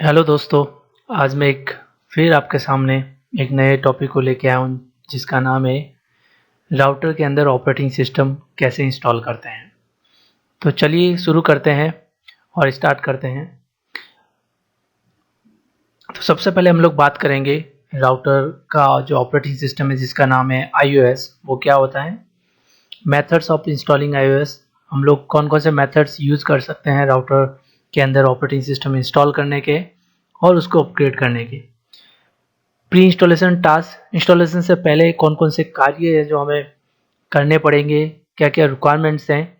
Hello दोस्तों। आज मैं फिर आपके सामने एक नए टॉपिक को लेके आया हूँ जिसका नाम है राउटर के अंदर ऑपरेटिंग सिस्टम कैसे इंस्टॉल करते हैं। तो चलिए शुरू करते हैं और स्टार्ट करते हैं। तो सबसे पहले हम लोग बात करेंगे राउटर का जो ऑपरेटिंग सिस्टम है जिसका नाम है iOS। वो क्या होता है, मेथड्स ऑफ इंस्टॉलिंग iOS। हम लोग कौन कौन से मेथड्स यूज़ कर सकते हैं राउटर के अंदर ऑपरेटिंग सिस्टम इंस्टॉल करने के और उसको अपग्रेड करने के। प्री इंस्टॉलेशन टास्क, इंस्टॉलेशन से पहले कौन कौन से कार्य है जो हमें करने पड़ेंगे, क्या क्या रिक्वायरमेंट्स हैं,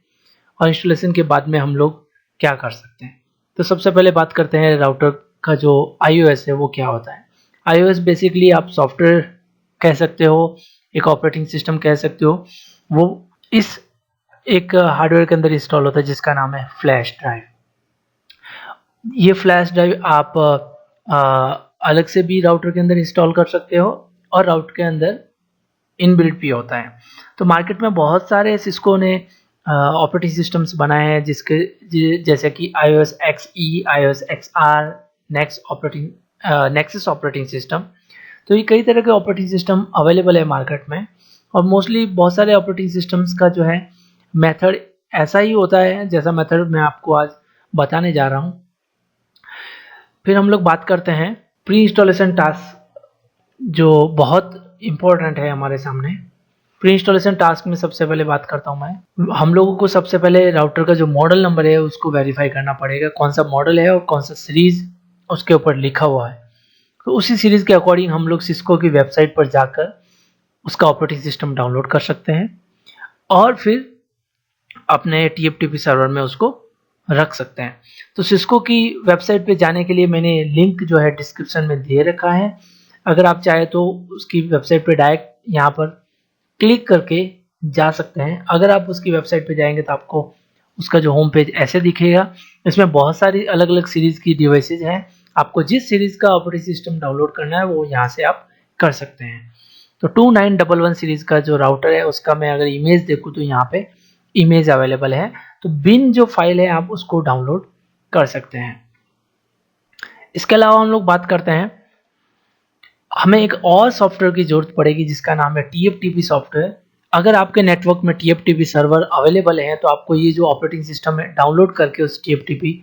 और इंस्टॉलेशन के बाद में हम लोग क्या कर सकते हैं। तो सबसे पहले बात करते हैं राउटर का जो iOS है वो क्या होता है। iOS बेसिकली आप सॉफ्टवेयर कह सकते हो, एक ऑपरेटिंग सिस्टम कह सकते हो। वो इस एक हार्डवेयर के अंदर इंस्टॉल होता है जिसका नाम है फ्लैश ड्राइव। ये फ्लैश ड्राइव आप अलग से भी राउटर के अंदर इंस्टॉल कर सकते हो और राउटर के अंदर इनबिल्ट भी होता है। तो मार्केट में बहुत सारे सिस्को ने ऑपरेटिंग सिस्टम्स बनाए हैं जैसे कि iOS XE, iOS XR, nexus operating system. तो ये कई तरह के ऑपरेटिंग सिस्टम अवेलेबल है मार्केट में, और मोस्टली बहुत सारे ऑपरेटिंग सिस्टम्स का जो है मेथड ऐसा ही होता है जैसा मेथड मैं आपको आज बताने जा रहा हूँ। फिर हम लोग बात करते हैं प्री इंस्टॉलेशन टास्क, जो बहुत इम्पोर्टेंट है हमारे सामने। प्री इंस्टॉलेशन टास्क में सबसे पहले बात करता हूँ मैं। हम लोगों को सबसे पहले राउटर का जो मॉडल नंबर है उसको वेरीफाई करना पड़ेगा, कौन सा मॉडल है और कौन सा सीरीज उसके ऊपर लिखा हुआ है। तो उसी सीरीज के अकॉर्डिंग हम लोग सिस्को की वेबसाइट पर जाकर उसका ऑपरेटिंग सिस्टम डाउनलोड कर सकते हैं और फिर अपने TFTP सर्वर में उसको रख सकते हैं। तो सिस्को की वेबसाइट पे जाने के लिए मैंने लिंक जो है डिस्क्रिप्शन में दे रखा है। अगर आप चाहे तो उसकी वेबसाइट पे डायरेक्ट यहाँ पर क्लिक करके जा सकते हैं। अगर आप उसकी वेबसाइट पे जाएंगे तो आपको उसका जो होम पेज ऐसे दिखेगा। इसमें बहुत सारी अलग अलग सीरीज की डिवाइसेज हैं। आपको जिस सीरीज का ऑपरेटिंग सिस्टम डाउनलोड करना है वो यहाँ से आप कर सकते हैं। तो 2911 सीरीज का जो राउटर है उसका मैं अगर इमेज देखूँ तो यहाँ पे इमेज अवेलेबल है। तो बिन जो फाइल है आप उसको डाउनलोड कर सकते हैं। इसके अलावा हम लोग बात करते हैं, हमें एक और सॉफ्टवेयर की जरूरत पड़ेगी जिसका नाम है TFTP सॉफ्टवेयर। अगर आपके नेटवर्क में TFTP सर्वर अवेलेबल है तो आपको ये जो ऑपरेटिंग सिस्टम है डाउनलोड करके उस TFTP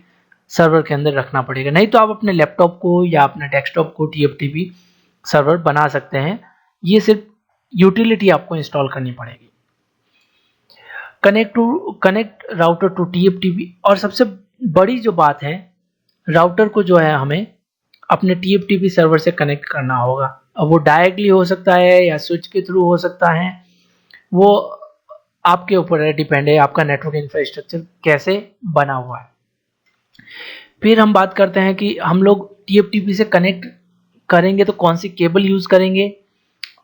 सर्वर के अंदर रखना पड़ेगा। नहीं तो आप अपने लैपटॉप को या अपने डेस्कटॉप को TFTP सर्वर बना सकते हैं। ये सिर्फ यूटिलिटी आपको इंस्टॉल करनी पड़ेगी। Connect router to TFTP। और सबसे बड़ी जो बात है, राउटर को जो है हमें अपने TFTP सर्वर से कनेक्ट करना होगा। अब वो डायरेक्टली हो सकता है या स्विच के थ्रू हो सकता है, वो आपके ऊपर है, डिपेंड है आपका नेटवर्क इंफ्रास्ट्रक्चर कैसे बना हुआ है। फिर हम बात करते हैं कि हम लोग TFTP से कनेक्ट करेंगे तो कौन सी केबल यूज करेंगे,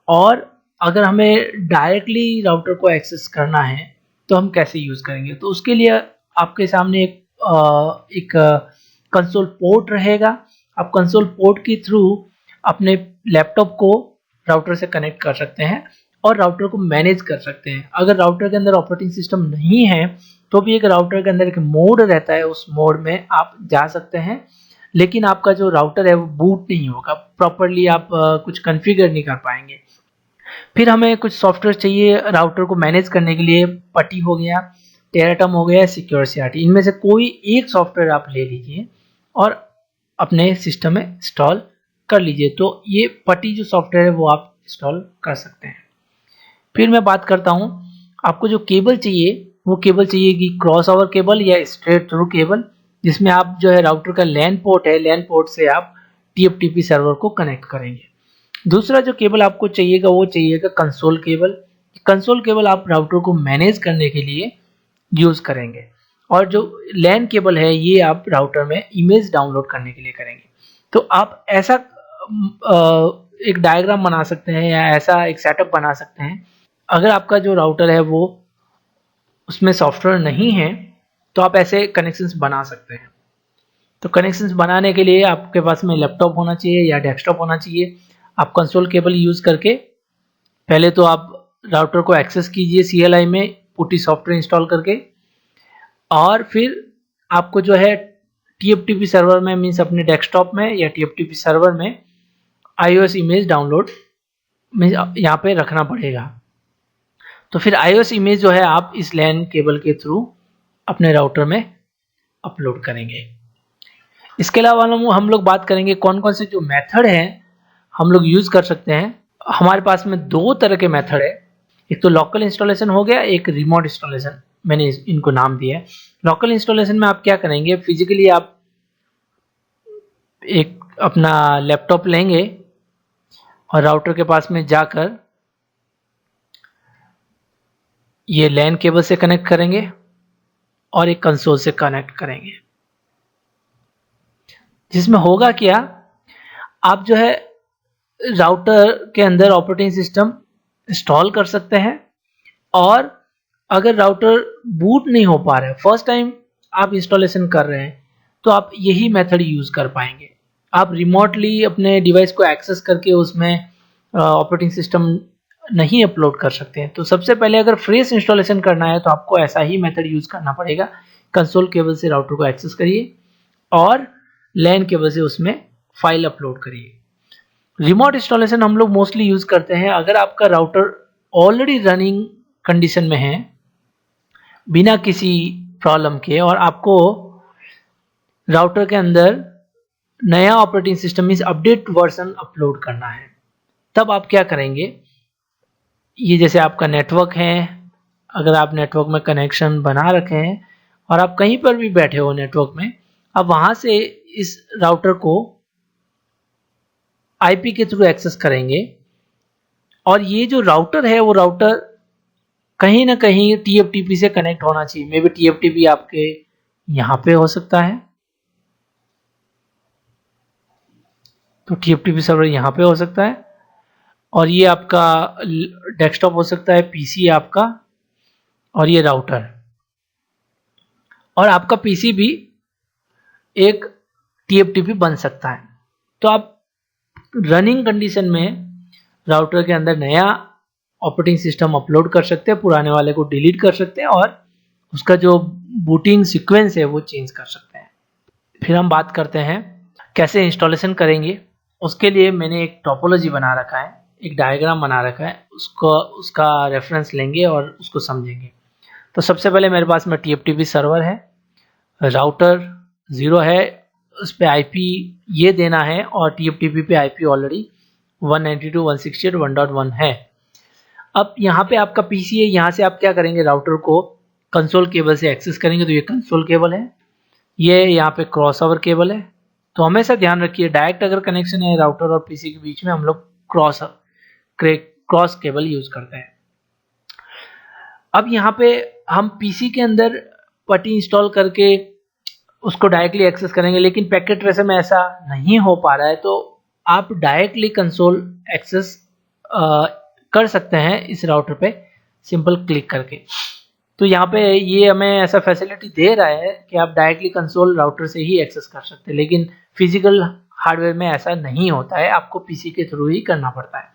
और अगर हमें डायरेक्टली राउटर को एक्सेस करना है तो हम कैसे यूज करेंगे। तो उसके लिए आपके सामने एक कंसोल पोर्ट रहेगा। आप कंसोल पोर्ट के थ्रू अपने लैपटॉप को राउटर से कनेक्ट कर सकते हैं और राउटर को मैनेज कर सकते हैं। अगर राउटर के अंदर ऑपरेटिंग सिस्टम नहीं है तो भी एक राउटर के अंदर एक मोड रहता है, उस मोड में आप जा सकते हैं, लेकिन आपका जो राउटर है वो बूट नहीं होगा प्रॉपरली, आप कुछ कॉन्फ़िगर नहीं कर पाएंगे। फिर हमें कुछ सॉफ्टवेयर चाहिए राउटर को मैनेज करने के लिए। पटी हो गया, टेराटम हो गया, सिक्योर-CRT, इनमें से कोई एक सॉफ्टवेयर आप ले लीजिए और अपने सिस्टम में इंस्टॉल कर लीजिए। तो ये पटी जो सॉफ्टवेयर है वो आप इंस्टॉल कर सकते हैं। फिर मैं बात करता हूँ, आपको जो केबल चाहिए वो केबल चाहिए कि क्रॉस ओवर केबल या स्ट्रेट थ्रू केबल, जिसमें आप जो है राउटर का लैन पोर्ट है, लैन पोर्ट से आप TFTP सर्वर को कनेक्ट करेंगे। दूसरा जो केबल आपको चाहिएगा वो चाहिएगा कंसोल केबल। कंसोल केबल आप राउटर को मैनेज करने के लिए यूज करेंगे, और जो लैन केबल है ये आप राउटर में इमेज डाउनलोड करने के लिए करेंगे। तो आप ऐसा एक डायग्राम बना सकते हैं या ऐसा एक सेटअप बना सकते हैं। अगर आपका जो राउटर है वो उसमें सॉफ्टवेयर नहीं है तो आप ऐसे कनेक्शंस बना सकते हैं। तो कनेक्शंस बनाने के लिए आपके पास में लैपटॉप होना चाहिए या डेस्कटॉप होना चाहिए। आप कंसोल केबल यूज करके पहले तो आप राउटर को एक्सेस कीजिए CLI में पुटी सॉफ्टवेयर इंस्टॉल करके, और फिर आपको जो है TFTP सर्वर में मीन्स अपने डेस्कटॉप में या TFTP सर्वर में iOS इमेज डाउनलोड यहाँ पे रखना पड़ेगा। तो फिर iOS इमेज जो है आप इस LAN केबल के थ्रू अपने राउटर में अपलोड करेंगे। इसके अलावा हम लोग बात करेंगे कौन कौन से जो मेथड हैं हम लोग यूज कर सकते हैं। हमारे पास में दो तरह के मेथड है, एक तो लोकल इंस्टॉलेशन हो गया, एक रिमोट इंस्टॉलेशन। मैंने इनको नाम दिया है। लोकल इंस्टॉलेशन में आप क्या करेंगे, फिजिकली आप एक अपना लैपटॉप लेंगे और राउटर के पास में जाकर ये LAN केबल से कनेक्ट करेंगे और एक कंसोल से कनेक्ट करेंगे। जिसमें होगा क्या, आप जो है राउटर के अंदर ऑपरेटिंग सिस्टम इंस्टॉल कर सकते हैं, और अगर राउटर बूट नहीं हो पा रहा है, फर्स्ट टाइम आप इंस्टॉलेशन कर रहे हैं, तो आप यही मेथड यूज कर पाएंगे। आप रिमोटली अपने डिवाइस को एक्सेस करके उसमें ऑपरेटिंग सिस्टम नहीं अपलोड कर सकते हैं। तो सबसे पहले अगर फ्रेश इंस्टॉलेशन करना है तो आपको ऐसा ही मेथड यूज करना पड़ेगा। कंसोल केबल से राउटर को एक्सेस करिए और LAN केबल से उसमें फाइल अपलोड करिए। रिमोट इंस्टॉलेशन हम लोग मोस्टली यूज करते हैं अगर आपका राउटर ऑलरेडी रनिंग कंडीशन में है बिना किसी प्रॉब्लम के, और आपको राउटर के अंदर नया operating system means update version upload करना है। तब आप क्या करेंगे, ये जैसे आपका नेटवर्क है, अगर आप नेटवर्क में कनेक्शन बना रखे हैं और आप कहीं पर भी बैठे हो नेटवर्क में, आप वहां से इस राउटर को IP के थ्रू एक्सेस करेंगे, और ये जो राउटर है वो राउटर कहीं ना कहीं TFTP से कनेक्ट होना चाहिए। मे बी TFTP आपके यहां पे हो सकता है, तो TFTP सर्वर यहां पे हो सकता है, और ये आपका डेस्कटॉप हो सकता है, PC आपका, और ये राउटर, और आपका PC भी एक TFTP बन सकता है। तो आप रनिंग कंडीशन में राउटर के अंदर नया ऑपरेटिंग सिस्टम अपलोड कर सकते हैं, पुराने वाले को डिलीट कर सकते हैं, और उसका जो बूटिंग सीक्वेंस है वो चेंज कर सकते हैं। फिर हम बात करते हैं कैसे इंस्टॉलेशन करेंगे। उसके लिए मैंने एक टोपोलॉजी बना रखा है, एक डायग्राम बना रखा है, उसका रेफरेंस लेंगे और उसको समझेंगे। तो सबसे पहले मेरे पास में TFTP सर्वर है, राउटर 0 है, उस पर IP ये देना है, और TFTP पे IP ऑलरेडी 192.168.1.1 है। अब यहाँ पे आपका PC है, यहाँ से आप क्या करेंगे, राउटर को कंसोल केबल से एक्सेस करेंगे। तो ये कंसोल केबल है, ये यहाँ पे क्रॉसओवर केबल है। तो हमेशा ध्यान रखिए, डायरेक्ट अगर कनेक्शन है राउटर और PC के बीच में, हम लोग क्रॉस केबल यूज करते हैं। अब यहाँ पे हम PC के अंदर पट्टी इंस्टॉल करके उसको डायरेक्टली एक्सेस करेंगे, लेकिन पैकेट ट्रेसर में ऐसा नहीं हो पा रहा है, तो आप डायरेक्टली कंसोल एक्सेस कर सकते हैं इस राउटर पे सिंपल क्लिक करके। तो यहाँ पे ये हमें ऐसा फैसिलिटी दे रहा है कि आप डायरेक्टली कंसोल राउटर से ही एक्सेस कर सकते हैं, लेकिन फिजिकल हार्डवेयर में ऐसा नहीं होता है, आपको PC के थ्रू ही करना पड़ता है।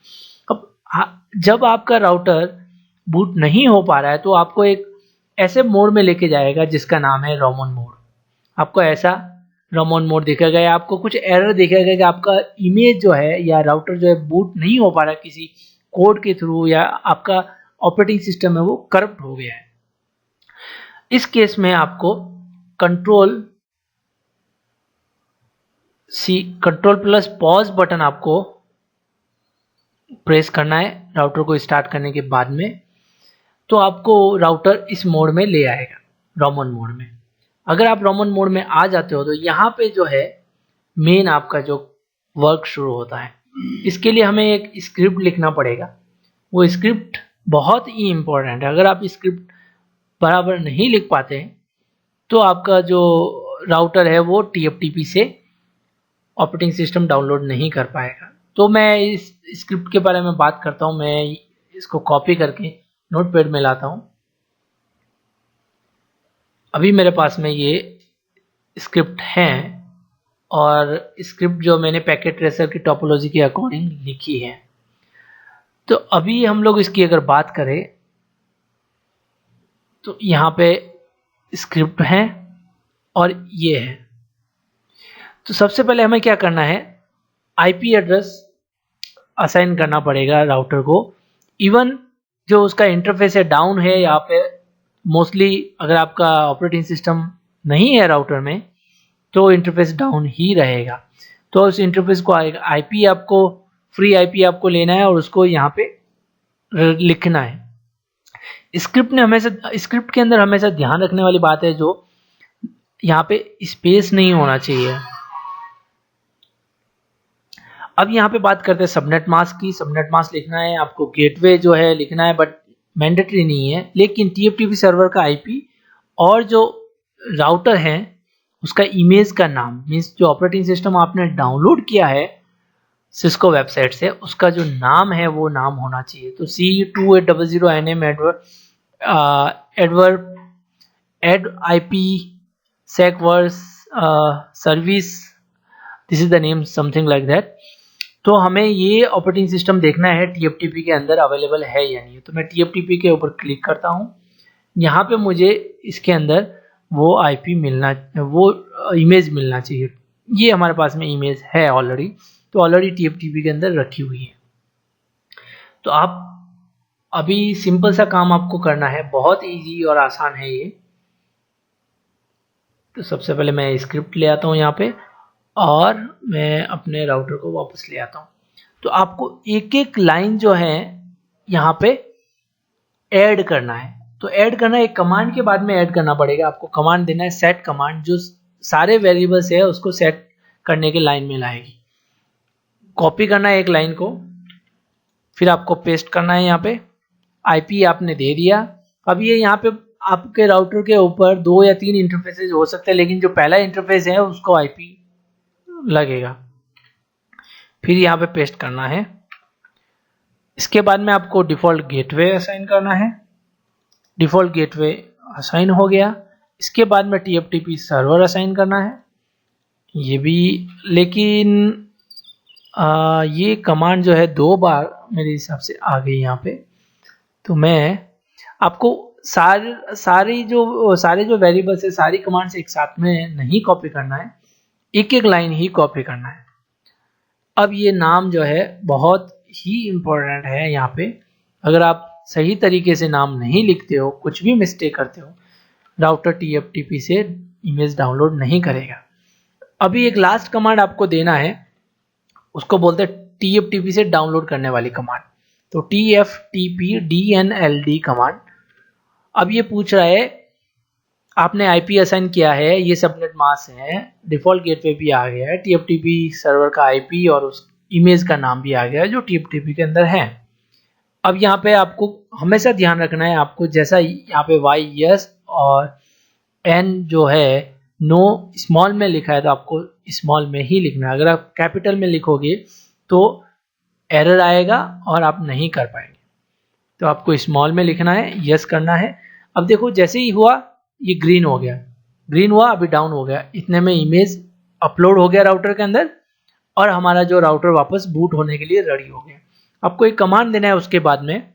अब जब आपका राउटर बूट नहीं हो पा रहा है तो आपको एक ऐसे मोड में लेके जाएगा जिसका नाम है रोमन मोड। आपको ऐसा रोमन मोड दिखेगा, या आपको कुछ एरर दिखेगा कि आपका इमेज जो है या राउटर जो है बूट नहीं हो पा रहा है किसी कोड के थ्रू, या आपका ऑपरेटिंग सिस्टम है वो करप्ट हो गया है। इस केस में आपको कंट्रोल प्लस पॉज बटन आपको प्रेस करना है राउटर को स्टार्ट करने के बाद में, तो आपको राउटर इस मोड में ले आएगा, रोमन मोड में। अगर आप रोमन मोड में आ जाते हो तो यहाँ पे जो है मेन आपका जो वर्क शुरू होता है। इसके लिए हमें एक स्क्रिप्ट लिखना पड़ेगा, वो स्क्रिप्ट बहुत ही इंपॉर्टेंट है। अगर आप स्क्रिप्ट बराबर नहीं लिख पाते तो आपका जो राउटर है वो TFTP से ऑपरेटिंग सिस्टम डाउनलोड नहीं कर पाएगा। तो मैं इस स्क्रिप्ट के बारे में बात करता हूँ। मैं इसको कॉपी करके नोटपैड में लाता हूँ। अभी मेरे पास में ये स्क्रिप्ट है, और स्क्रिप्ट जो मैंने पैकेट ट्रेसर की टोपोलॉजी के अकॉर्डिंग लिखी है। तो अभी हम लोग इसकी अगर बात करें तो यहाँ पे स्क्रिप्ट है और ये है। तो सबसे पहले हमें क्या करना है, आईपी एड्रेस असाइन करना पड़ेगा राउटर को। इवन जो उसका इंटरफेस है डाउन है यहाँ पे, मोस्टली अगर आपका ऑपरेटिंग सिस्टम नहीं है राउटर में तो इंटरफेस डाउन ही रहेगा। तो उस इंटरफेस को आईपी आपको, फ्री आईपी आपको लेना है और उसको यहाँ पे लिखना है। स्क्रिप्ट के अंदर हमेशा ध्यान रखने वाली बात है जो यहाँ पे स्पेस नहीं होना चाहिए। अब यहाँ पे बात करते हैं सबनेट मास्क की। सबनेट मास्क लिखना है आपको, गेटवे जो है लिखना है, बट मैंडेटरी नहीं है। लेकिन टीएफटीपी सर्वर का आईपी और जो राउटर है उसका इमेज का नाम, मीन्स जो ऑपरेटिंग सिस्टम आपने डाउनलोड किया है सिस्को वेबसाइट से, उसका जो नाम है वो नाम होना चाहिए। तो C2800NM एड IP SecVerse service, this is the name, something like that. तो हमें ये ऑपरेटिंग सिस्टम देखना है TFTP के अंदर अवेलेबल है या नहीं। तो मैं TFTP के ऊपर क्लिक करता हूँ। यहाँ पे मुझे इसके अंदर वो IP मिलना, वो इमेज मिलना चाहिए। ये हमारे पास में इमेज है ऑलरेडी, तो ऑलरेडी TFTP के अंदर रखी हुई है। तो आप अभी सिंपल सा काम आपको करना है, बहुत इजी और आसान है ये। तो सबसे पहले मैं स्क्रिप्ट ले आता हूँ यहाँ पे और मैं अपने राउटर को वापस ले आता हूँ। तो आपको एक एक लाइन जो है यहाँ पे ऐड करना है। तो ऐड करना है, एक कमांड के बाद में ऐड करना पड़ेगा। आपको कमांड देना है सेट कमांड, जो सारे वेरिएबल्स है उसको सेट करने के लाइन में लाएगी। कॉपी करना है एक लाइन को, फिर आपको पेस्ट करना है। यहाँ पे आईपी आपने दे दिया। अब ये यहाँ पे आपके राउटर के ऊपर 2 या 3 इंटरफेसेस हो सकते हैं, लेकिन जो पहला इंटरफेस है उसको आईपी लगेगा। फिर यहाँ पे पेस्ट करना है। इसके बाद में आपको डिफॉल्ट गेटवे असाइन करना है। डिफॉल्ट गेटवे असाइन हो गया। इसके बाद में TFTP सर्वर असाइन करना है, ये भी। लेकिन ये कमांड जो है 2 बार मेरे हिसाब से आ गई यहाँ पे। तो मैं आपको सारे जो वेरिएबल्स है, सारी कमांड्स एक साथ में नहीं कॉपी करना है, एक एक लाइन ही कॉपी करना है। अब ये नाम जो है बहुत ही इम्पोर्टेंट है यहाँ पे। अगर आप सही तरीके से नाम नहीं लिखते हो, कुछ भी मिस्टेक करते हो, राउटर TFTP से इमेज डाउनलोड नहीं करेगा। अभी एक लास्ट कमांड आपको देना है, उसको बोलते हैं TFTP से डाउनलोड करने वाली कमांड। तो TFTP DNLD कमांड। अब ये पूछ रहा है आपने आईपी असाइन किया है, ये सबनेट मास्क है, डिफॉल्ट गेटवे भी आ गया है, TFTP सर्वर का आईपी और उस इमेज का नाम भी आ गया है जो TFTP के अंदर है। अब यहाँ पे आपको हमेशा ध्यान रखना है, आपको जैसा यहाँ पे Y यस और N जो है नो स्मॉल में लिखा है तो आपको स्मॉल में ही लिखना है। अगर आप कैपिटल में लिखोगे तो एरर आएगा और आप नहीं कर पाएंगे। तो आपको स्मॉल में लिखना है, यस करना है। अब देखो जैसे ही हुआ ये ग्रीन हो गया, ग्रीन हुआ, अभी डाउन हो गया। इतने में इमेज अपलोड हो गया राउटर के अंदर और हमारा जो राउटर वापस बूट होने के लिए रेडी हो गया। आपको एक कमांड देना है उसके बाद में।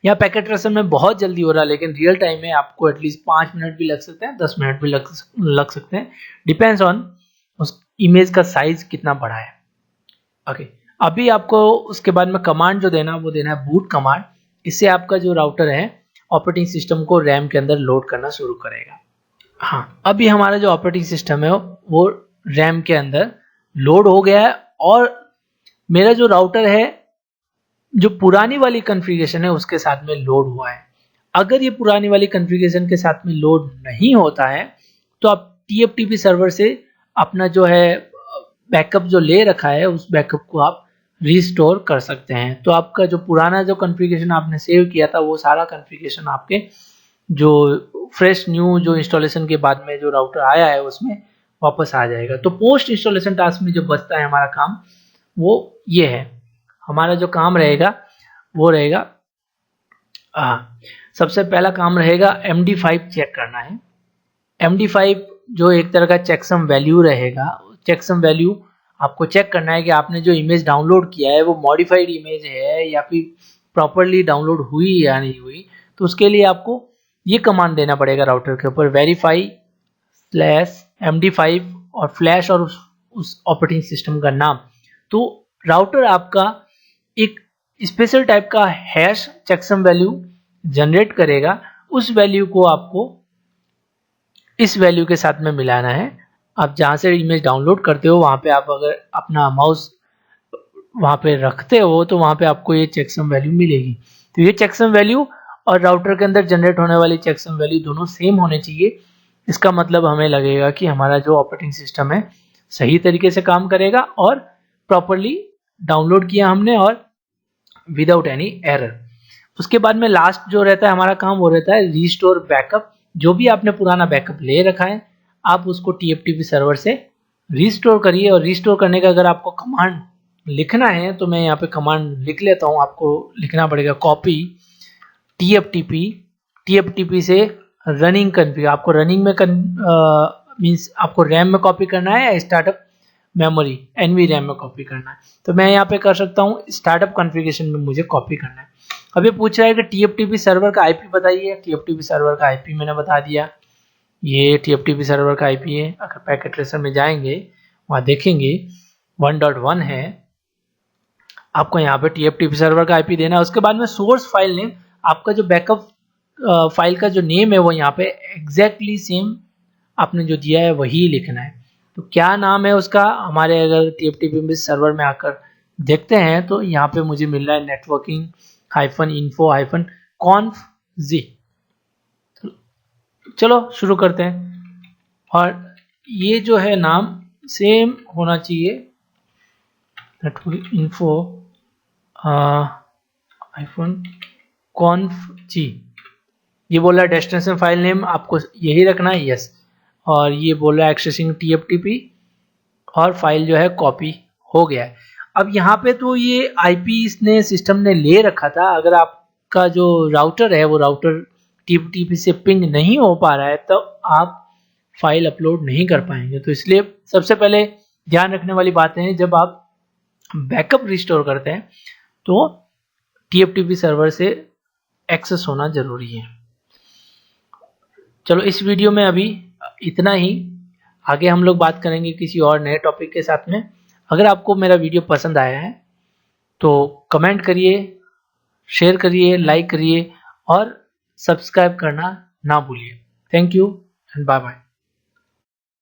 यहाँ पैकेट ट्रेसर में बहुत जल्दी हो रहा है, लेकिन रियल टाइम में आपको एटलीस्ट 5 मिनट भी लग सकते हैं, 10 मिनट भी लग सकते हैं, डिपेंड्स ऑन उस इमेज का साइज कितना बड़ा है। ओके, अभी आपको उसके बाद में कमांड जो देना वो देना है बूट कमांड। इससे आपका जो राउटर है ऑपरेटिंग सिस्टम को रैम के अंदर लोड करना शुरू करेगा। हाँ, अभी हमारा जो ऑपरेटिंग सिस्टम है वो रैम के अंदर लोड हो गया है और मेरा जो राउटर है जो पुरानी वाली कॉन्फ़िगरेशन है उसके साथ में लोड हुआ है। अगर ये पुरानी वाली कॉन्फ़िगरेशन के साथ में लोड नहीं होता है तो आप TFTP सर्वर से अपना जो है बैकअप जो ले रखा है उस बैकअप को आप रिस्टोर कर सकते हैं। तो आपका जो पुराना जो कॉन्फ़िगरेशन आपने सेव किया था वो सारा कॉन्फ़िगरेशन आपके जो फ्रेश न्यू जो इंस्टॉलेशन के बाद में जो राउटर आया है उसमें वापस आ जाएगा। तो पोस्ट इंस्टॉलेशन टास्क में जो बचता है हमारा काम वो ये है। हमारा जो काम रहेगा वो रहेगा सबसे पहला काम रहेगा MD5 चेक करना है। MD5 जो एक तरह का चेकसम वैल्यू रहेगा। चेकसम वैल्यू आपको चेक करना है कि आपने जो इमेज डाउनलोड किया है वो मॉडिफाइड इमेज है या फिर प्रॉपरली डाउनलोड हुई या नहीं हुई। तो उसके लिए आपको ये कमांड देना पड़ेगा राउटर के ऊपर, verify/MD5 और फ्लैश और उस ऑपरेटिंग सिस्टम का नाम। तो राउटर आपका एक स्पेशल टाइप का हैश चेकसम वैल्यू जनरेट करेगा, उस वैल्यू को आपको इस वैल्यू के साथ में मिलाना है। आप जहां से इमेज डाउनलोड करते हो वहां पे आप अगर अपना माउस वहां पे रखते हो तो वहां पे आपको ये चेकसम वैल्यू मिलेगी। तो ये चेकसम वैल्यू और राउटर के अंदर जनरेट होने वाली चेकसम वैल्यू दोनों सेम होने चाहिए। इसका मतलब हमें लगेगा कि हमारा जो ऑपरेटिंग सिस्टम है सही तरीके से काम करेगा और प्रॉपरली डाउनलोड किया हमने और विदाउट एनी एरर। उसके बाद में लास्ट जो रहता है हमारा काम वो रहता है रीस्टोर बैकअप। जो भी आपने पुराना बैकअप ले रखा है आप उसको TFTP सर्वर से रीस्टोर करिए। और रीस्टोर करने का अगर आपको कमांड लिखना है तो मैं यहाँ पे कमांड लिख लेता हूँ। आपको लिखना पड़ेगा कॉपी TFTP से रनिंग कन्फिग। आपको रनिंग में मीन्स आपको रैम में कॉपी करना है या स्टार्टअप मेमोरी NVRAM में कॉपी करना है। तो मैं यहाँ पे कर सकता हूँ स्टार्टअप कॉन्फ़िगरेशन में मुझे कॉपी करना है। अब ये पूछ रहा है कि TFTP सर्वर का IP बताइए। TFTP सर्वर का IP मैंने बता दिया, ये TFTP सर्वर का IP है। अगर पैकेट ट्रेसर में जाएंगे वहाँ देखेंगे 1.1 है, आपको यहाँ पे TFTP सर्वर का IP देना है। उसके बाद में सोर्स फाइल नेम, आपका जो बैकअप फाइल का जो नेम है वो यहाँ पे एग्जैक्टली सेम आपने जो दिया है वही लिखना है। तो क्या नाम है उसका, हमारे अगर TFTP सर्वर में आकर देखते हैं तो यहाँ पे मुझे मिल रहा है नेटवर्किंग -info-conf z। चलो शुरू करते हैं। और ये जो है नाम सेम होना चाहिए, नेटवर्किंग -conf g। ये बोल रहा है डेस्टिनेशन फाइल नेम आपको यही रखना है, यस। और ये बोल रहा है एक्सेसिंग TFTP और फाइल जो है कॉपी हो गया है। अब यहाँ पे तो ये IP इसने सिस्टम ने ले रखा था। अगर आपका जो राउटर है वो राउटर TFTP से पिंग नहीं हो पा रहा है तो आप फाइल अपलोड नहीं कर पाएंगे। तो इसलिए सबसे पहले ध्यान रखने वाली बातें हैं, जब आप बैकअप रिस्टोर करते हैं तो TFTP सर्वर से एक्सेस होना जरूरी है। चलो इस वीडियो में अभी इतना ही, आगे हम लोग बात करेंगे किसी और नए टॉपिक के साथ में। अगर आपको मेरा वीडियो पसंद आया है तो कमेंट करिए, शेयर करिए, लाइक करिए और सब्सक्राइब करना ना भूलिए। Thank you and bye bye.